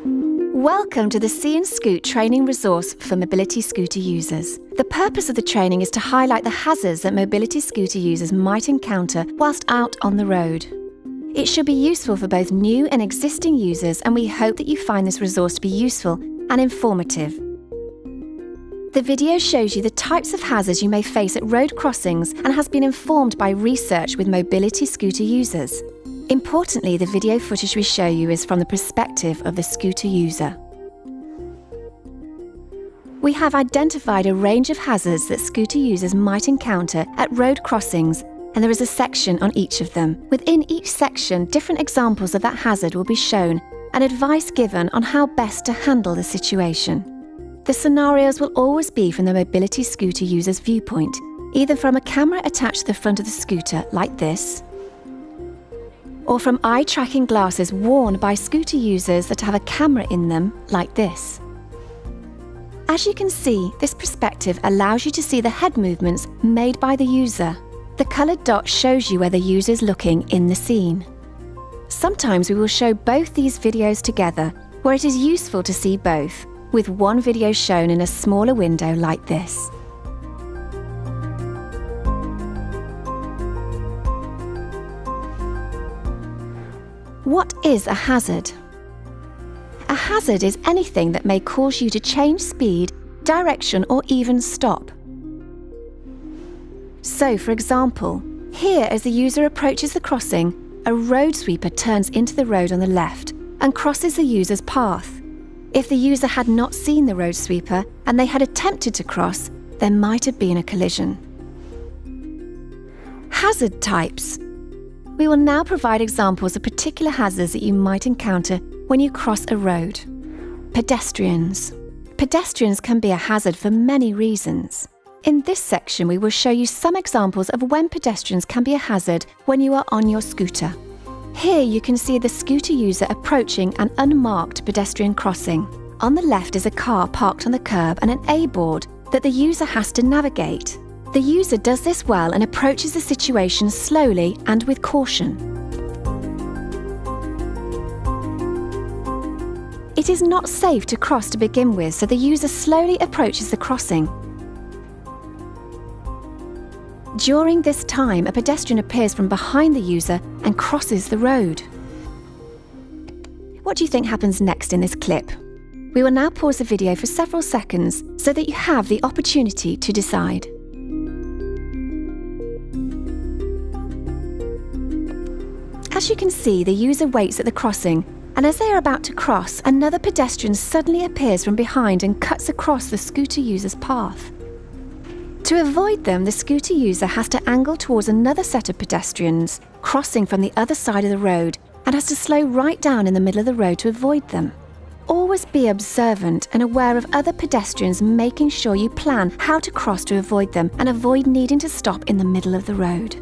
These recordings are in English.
Welcome to the Scoot training resource for mobility scooter users. The purpose of the training is to highlight the hazards that mobility scooter users might encounter whilst out on the road. It should be useful for both new and existing users, and we hope that you find this resource to be useful and informative. The video shows you the types of hazards you may face at road crossings and has been informed by research with mobility scooter users. Importantly, the video footage we show you is from the perspective of the scooter user. We have identified a range of hazards that scooter users might encounter at road crossings, and there is a section on each of them. Within each section, different examples of that hazard will be shown and advice given on how best to handle the situation. The scenarios will always be from the mobility scooter user's viewpoint, either from a camera attached to the front of the scooter, like this, or from eye-tracking glasses worn by scooter users that have a camera in them, like this. As you can see, this perspective allows you to see the head movements made by the user. The coloured dot shows you where the user is looking in the scene. Sometimes we will show both these videos together, where it is useful to see both, with one video shown in a smaller window like this. What is a hazard? A hazard is anything that may cause you to change speed, direction, or even stop. So, for example, here as the user approaches the crossing, a road sweeper turns into the road on the left and crosses the user's path. If the user had not seen the road sweeper and they had attempted to cross, there might have been a collision. Hazard types. We will now provide examples of particular hazards that you might encounter when you cross a road. Pedestrians. Pedestrians can be a hazard for many reasons. In this section, we will show you some examples of when pedestrians can be a hazard when you are on your scooter. Here you can see the scooter user approaching an unmarked pedestrian crossing. On the left is a car parked on the curb and an A-board that the user has to navigate. The user does this well and approaches the situation slowly and with caution. It is not safe to cross to begin with, so the user slowly approaches the crossing. During this time, a pedestrian appears from behind the user and crosses the road. What do you think happens next in this clip? We will now pause the video for several seconds so that you have the opportunity to decide. As you can see, the user waits at the crossing, and as they are about to cross, another pedestrian suddenly appears from behind and cuts across the scooter user's path. To avoid them, the scooter user has to angle towards another set of pedestrians crossing from the other side of the road and has to slow right down in the middle of the road to avoid them. Always be observant and aware of other pedestrians, making sure you plan how to cross to avoid them and avoid needing to stop in the middle of the road.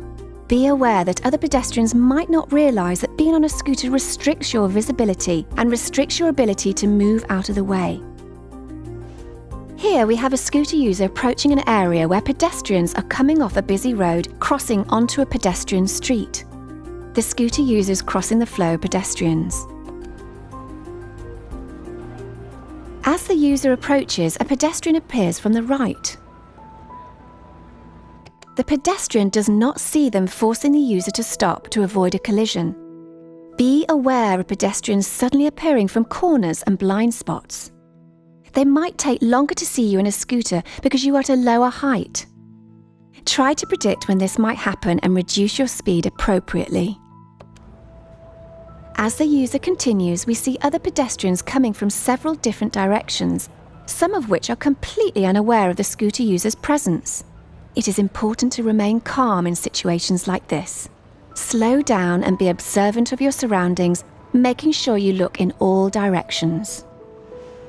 Be aware that other pedestrians might not realise that being on a scooter restricts your visibility and restricts your ability to move out of the way. Here we have a scooter user approaching an area where pedestrians are coming off a busy road, crossing onto a pedestrian street. The scooter user is crossing the flow of pedestrians. As the user approaches, a pedestrian appears from the right. The pedestrian does not see them, forcing the user to stop to avoid a collision. Be aware of pedestrians suddenly appearing from corners and blind spots. They might take longer to see you in a scooter because you are at a lower height. Try to predict when this might happen and reduce your speed appropriately. As the user continues, we see other pedestrians coming from several different directions, some of which are completely unaware of the scooter user's presence. It is important to remain calm in situations like this. Slow down and be observant of your surroundings, making sure you look in all directions.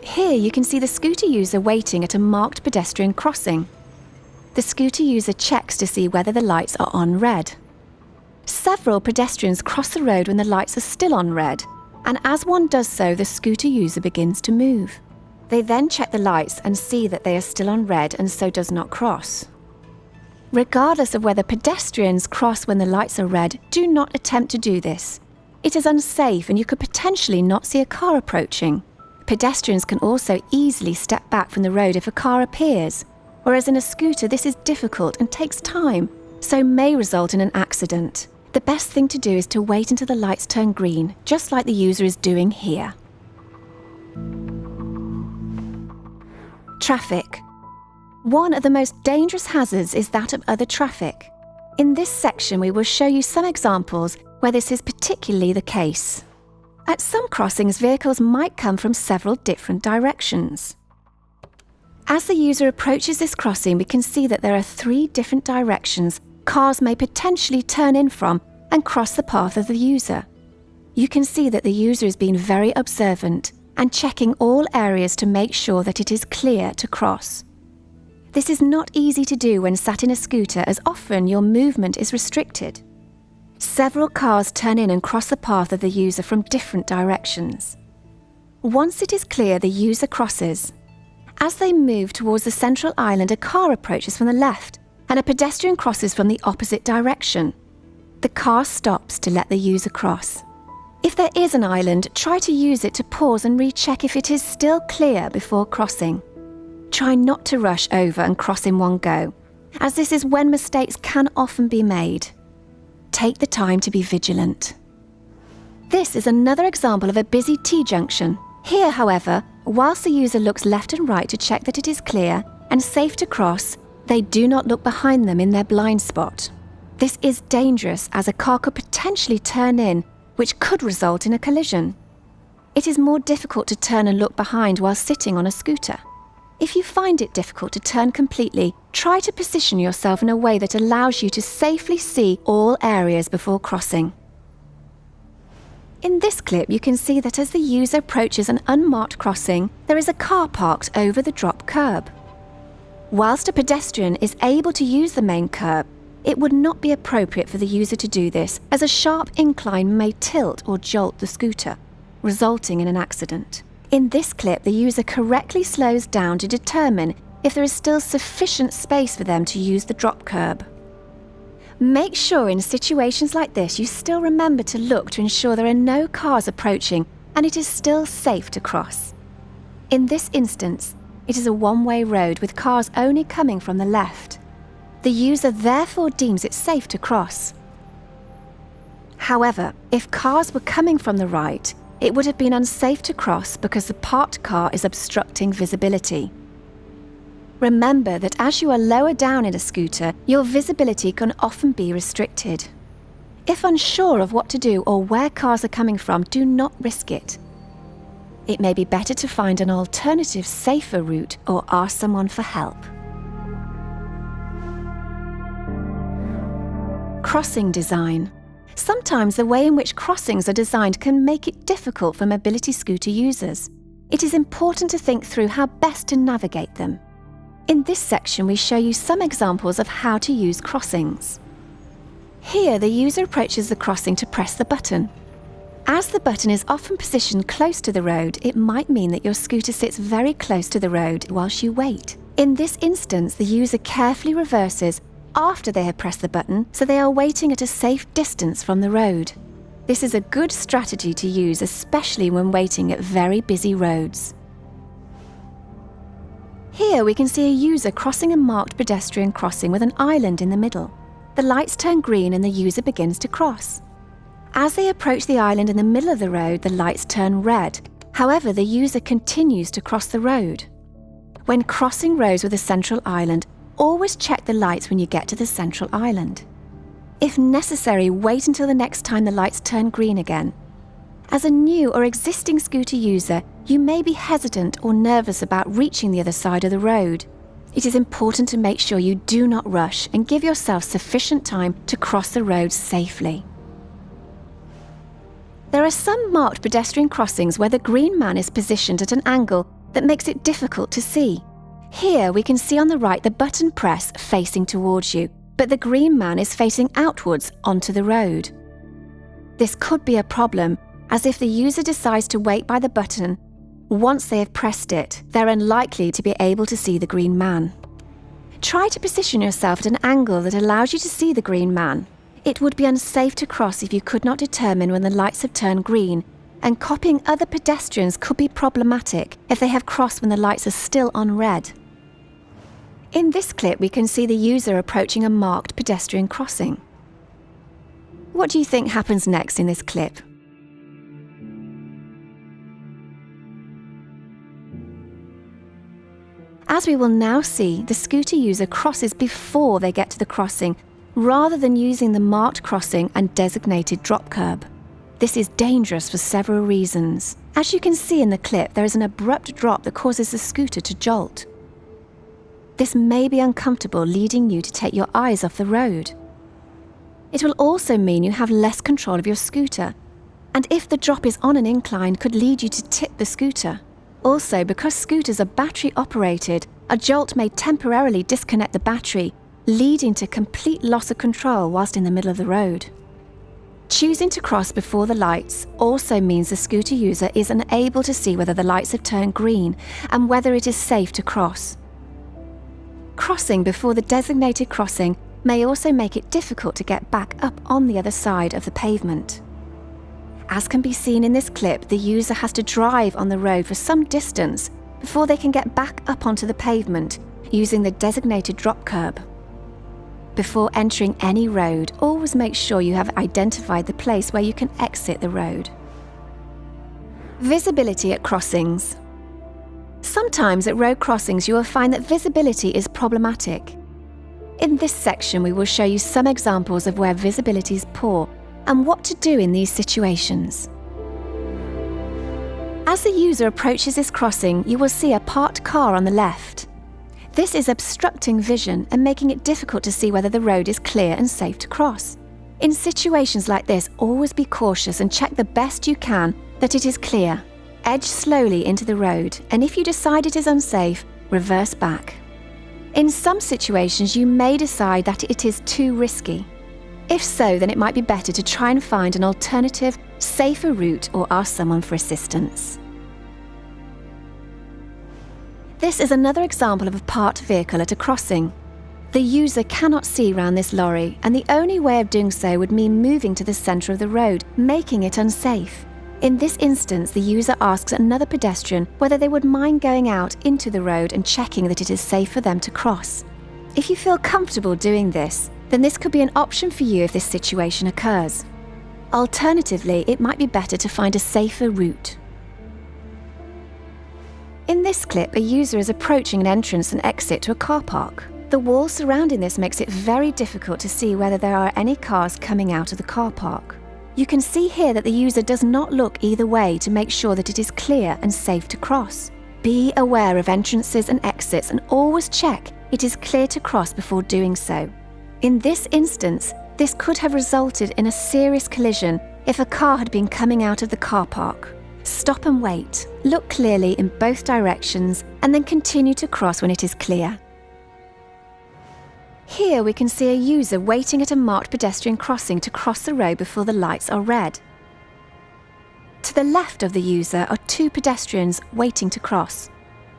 Here you can see the scooter user waiting at a marked pedestrian crossing. The scooter user checks to see whether the lights are on red. Several pedestrians cross the road when the lights are still on red, and as one does so, the scooter user begins to move. They then check the lights and see that they are still on red and so does not cross. Regardless of whether pedestrians cross when the lights are red, do not attempt to do this. It is unsafe and you could potentially not see a car approaching. Pedestrians can also easily step back from the road if a car appears, whereas in a scooter this is difficult and takes time, so may result in an accident. The best thing to do is to wait until the lights turn green, just like the user is doing here. Traffic. One of the most dangerous hazards is that of other traffic. In this section we will show you some examples where this is particularly the case. At some crossings, vehicles might come from several different directions. As the user approaches this crossing, we can see that there are 3 different directions cars may potentially turn in from and cross the path of the user. You can see that the user is being very observant and checking all areas to make sure that it is clear to cross. This is not easy to do when sat in a scooter, as often your movement is restricted. Several cars turn in and cross the path of the user from different directions. Once it is clear, the user crosses. As they move towards the central island, a car approaches from the left and a pedestrian crosses from the opposite direction. The car stops to let the user cross. If there is an island, try to use it to pause and recheck if it is still clear before crossing. Try not to rush over and cross in one go, as this is when mistakes can often be made. Take the time to be vigilant. This is another example of a busy T-junction. Here, however, whilst the user looks left and right to check that it is clear and safe to cross, they do not look behind them in their blind spot. This is dangerous, as a car could potentially turn in, which could result in a collision. It is more difficult to turn and look behind while sitting on a scooter. If you find it difficult to turn completely, try to position yourself in a way that allows you to safely see all areas before crossing. In this clip, you can see that as the user approaches an unmarked crossing, there is a car parked over the drop curb. Whilst a pedestrian is able to use the main curb, it would not be appropriate for the user to do this, as a sharp incline may tilt or jolt the scooter, resulting in an accident. In this clip, the user correctly slows down to determine if there is still sufficient space for them to use the drop curb. Make sure in situations like this you still remember to look to ensure there are no cars approaching and it is still safe to cross. In this instance, it is a one-way road with cars only coming from the left. The user therefore deems it safe to cross. However, if cars were coming from the right, it would have been unsafe to cross because the parked car is obstructing visibility. Remember that as you are lower down in a scooter, your visibility can often be restricted. If unsure of what to do or where cars are coming from, do not risk it. It may be better to find an alternative, safer route or ask someone for help. Crossing design. Sometimes the way in which crossings are designed can make it difficult for mobility scooter users. It is important to think through how best to navigate them. In this section, we show you some examples of how to use crossings. Here, the user approaches the crossing to press the button. As the button is often positioned close to the road, it might mean that your scooter sits very close to the road whilst you wait. In this instance, the user carefully reverses after they have pressed the button, so they are waiting at a safe distance from the road. This is a good strategy to use, especially when waiting at very busy roads. Here we can see a user crossing a marked pedestrian crossing with an island in the middle. The lights turn green and the user begins to cross. As they approach the island in the middle of the road, the lights turn red. However, the user continues to cross the road. When crossing roads with a central island, always check the lights when you get to the central island. If necessary, wait until the next time the lights turn green again. As a new or existing scooter user, you may be hesitant or nervous about reaching the other side of the road. It is important to make sure you do not rush and give yourself sufficient time to cross the road safely. There are some marked pedestrian crossings where the green man is positioned at an angle that makes it difficult to see. Here we can see on the right the button press facing towards you, but the green man is facing outwards onto the road. This could be a problem, as if the user decides to wait by the button, once they have pressed it, they're unlikely to be able to see the green man. Try to position yourself at an angle that allows you to see the green man. It would be unsafe to cross if you could not determine when the lights have turned green, and copying other pedestrians could be problematic if they have crossed when the lights are still on red. In this clip, we can see the user approaching a marked pedestrian crossing. What do you think happens next in this clip? As we will now see, the scooter user crosses before they get to the crossing, rather than using the marked crossing and designated drop curb. This is dangerous for several reasons. As you can see in the clip, there is an abrupt drop that causes the scooter to jolt. This may be uncomfortable, leading you to take your eyes off the road. It will also mean you have less control of your scooter, and if the drop is on an incline, could lead you to tip the scooter. Also, because scooters are battery operated, a jolt may temporarily disconnect the battery, leading to complete loss of control whilst in the middle of the road. Choosing to cross before the lights also means the scooter user is unable to see whether the lights have turned green and whether it is safe to cross. Crossing before the designated crossing may also make it difficult to get back up on the other side of the pavement. As can be seen in this clip, the user has to drive on the road for some distance before they can get back up onto the pavement using the designated drop curb. Before entering any road, always make sure you have identified the place where you can exit the road. Visibility at crossings. Sometimes at road crossings you will find that visibility is problematic. In this section we will show you some examples of where visibility is poor and what to do in these situations. As the user approaches this crossing, you will see a parked car on the left. This is obstructing vision and making it difficult to see whether the road is clear and safe to cross. In situations like this, always be cautious and check the best you can that it is clear. Edge slowly into the road, and if you decide it is unsafe, reverse back. In some situations, you may decide that it is too risky. If so, then it might be better to try and find an alternative, safer route or ask someone for assistance. This is another example of a parked vehicle at a crossing. The user cannot see round this lorry, and the only way of doing so would mean moving to the centre of the road, making it unsafe. In this instance, the user asks another pedestrian whether they would mind going out into the road and checking that it is safe for them to cross. If you feel comfortable doing this, then this could be an option for you if this situation occurs. Alternatively, it might be better to find a safer route. In this clip, a user is approaching an entrance and exit to a car park. The wall surrounding this makes it very difficult to see whether there are any cars coming out of the car park. You can see here that the user does not look either way to make sure that it is clear and safe to cross. Be aware of entrances and exits and always check it is clear to cross before doing so. In this instance, this could have resulted in a serious collision if a car had been coming out of the car park. Stop and wait, look clearly in both directions, and then continue to cross when it is clear. Here we can see a user waiting at a marked pedestrian crossing to cross the road before the lights are red. To the left of the user are two pedestrians waiting to cross.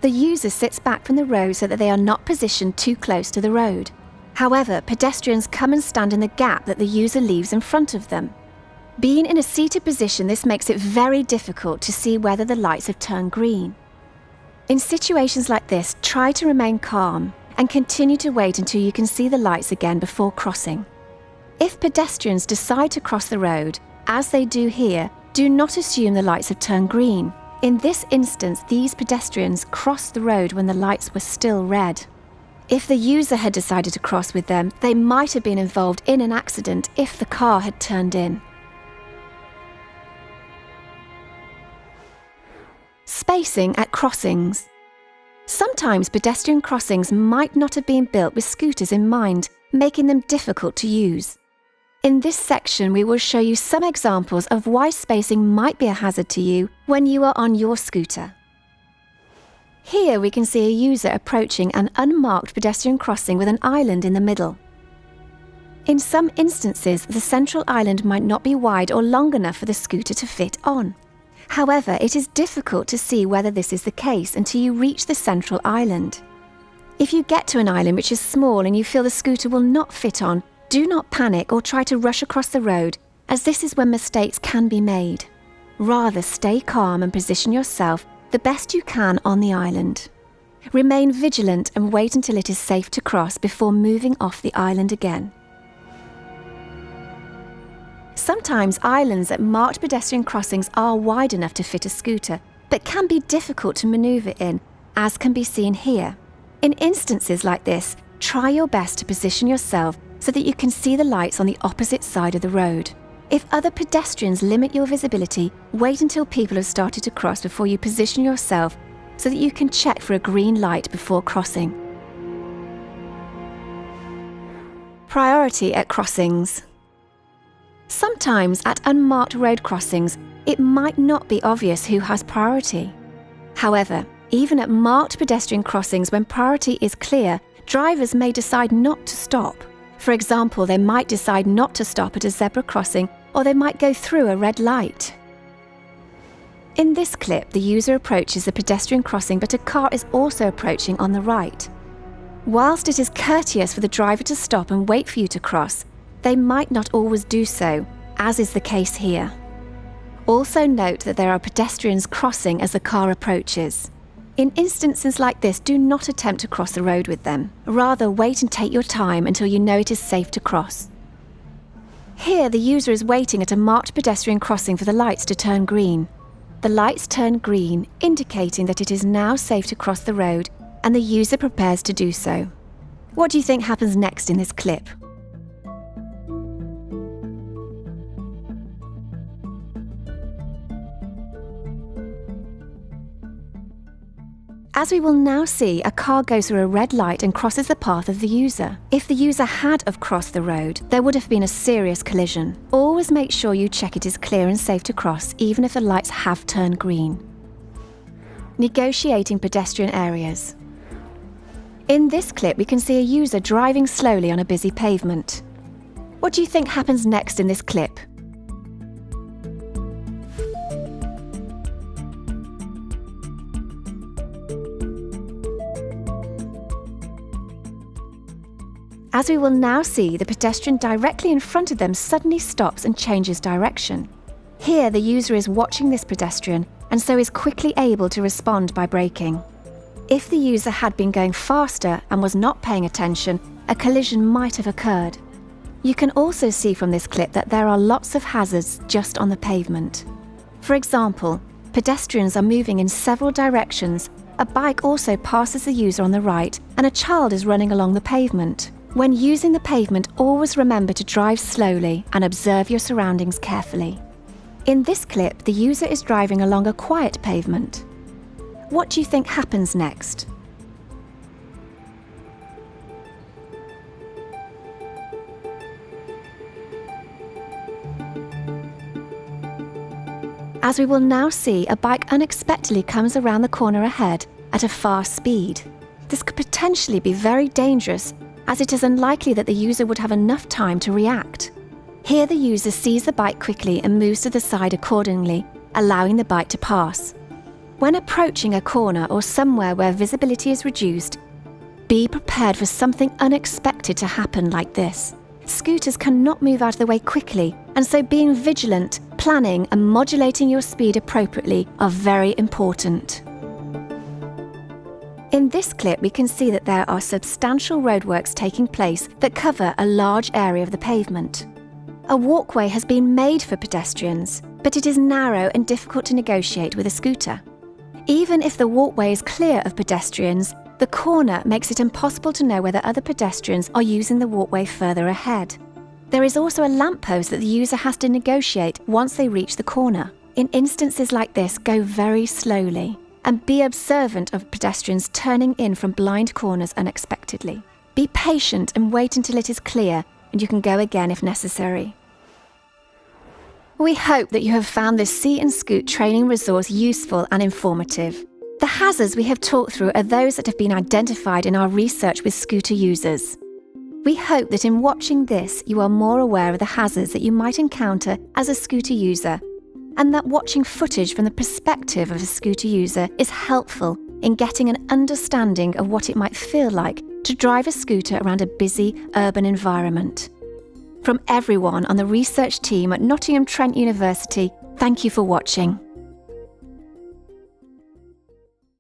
The user sits back from the road so that they are not positioned too close to the road. However, pedestrians come and stand in the gap that the user leaves in front of them. Being in a seated position, this makes it very difficult to see whether the lights have turned green. In situations like this, try to remain calm and continue to wait until you can see the lights again before crossing. If pedestrians decide to cross the road, as they do here, do not assume the lights have turned green. In this instance, these pedestrians crossed the road when the lights were still red. If the user had decided to cross with them, they might have been involved in an accident if the car had turned in. Spacing at crossings. Sometimes pedestrian crossings might not have been built with scooters in mind, making them difficult to use. In this section, we will show you some examples of why spacing might be a hazard to you when you are on your scooter. Here we can see a user approaching an unmarked pedestrian crossing with an island in the middle. In some instances, the central island might not be wide or long enough for the scooter to fit on. However, it is difficult to see whether this is the case until you reach the central island. If you get to an island which is small and you feel the scooter will not fit on, do not panic or try to rush across the road, as this is when mistakes can be made. Rather, stay calm and position yourself the best you can on the island. Remain vigilant and wait until it is safe to cross before moving off the island again. Sometimes islands at marked pedestrian crossings are wide enough to fit a scooter, but can be difficult to manoeuvre in, as can be seen here. In instances like this, try your best to position yourself so that you can see the lights on the opposite side of the road. If other pedestrians limit your visibility, wait until people have started to cross before you position yourself so that you can check for a green light before crossing. Priority at crossings. Sometimes at unmarked road crossings, it might not be obvious who has priority. However, even at marked pedestrian crossings when priority is clear, drivers may decide not to stop. For example, they might decide not to stop at a zebra crossing, or they might go through a red light. In this clip, the user approaches the pedestrian crossing, but a car is also approaching on the right. Whilst it is courteous for the driver to stop and wait for you to cross, they might not always do so, as is the case here. Also note that there are pedestrians crossing as the car approaches. In instances like this, do not attempt to cross the road with them. Rather, wait and take your time until you know it is safe to cross. Here, the user is waiting at a marked pedestrian crossing for the lights to turn green. The lights turn green, indicating that it is now safe to cross the road, and the user prepares to do so. What do you think happens next in this clip? As we will now see, a car goes through a red light and crosses the path of the user. If the user had have crossed the road, there would have been a serious collision. Always make sure you check it is clear and safe to cross, even if the lights have turned green. Negotiating pedestrian areas. In this clip, we can see a user driving slowly on a busy pavement. What do you think happens next in this clip? As we will now see, the pedestrian directly in front of them suddenly stops and changes direction. Here, the user is watching this pedestrian and so is quickly able to respond by braking. If the user had been going faster and was not paying attention, a collision might have occurred. You can also see from this clip that there are lots of hazards just on the pavement. For example, pedestrians are moving in several directions, a bike also passes the user on the right, and a child is running along the pavement. When using the pavement, always remember to drive slowly and observe your surroundings carefully. In this clip, the user is driving along a quiet pavement. What do you think happens next? As we will now see, a bike unexpectedly comes around the corner ahead at a fast speed. This could potentially be very dangerous, as it is unlikely that the user would have enough time to react. Here, the user sees the bike quickly and moves to the side accordingly, allowing the bike to pass. When approaching a corner or somewhere where visibility is reduced, be prepared for something unexpected to happen like this. Scooters cannot move out of the way quickly, and so being vigilant, planning and modulating your speed appropriately are very important. In this clip, we can see that there are substantial roadworks taking place that cover a large area of the pavement. A walkway has been made for pedestrians, but it is narrow and difficult to negotiate with a scooter. Even if the walkway is clear of pedestrians, the corner makes it impossible to know whether other pedestrians are using the walkway further ahead. There is also a lamppost that the user has to negotiate once they reach the corner. In instances like this, go very slowly and be observant of pedestrians turning in from blind corners unexpectedly. Be patient and wait until it is clear, and you can go again if necessary. We hope that you have found this See and Scoot training resource useful and informative. The hazards we have talked through are those that have been identified in our research with scooter users. We hope that in watching this, you are more aware of the hazards that you might encounter as a scooter user, and that watching footage from the perspective of a scooter user is helpful in getting an understanding of what it might feel like to drive a scooter around a busy urban environment. From everyone on the research team at Nottingham Trent University, Thank you for watching.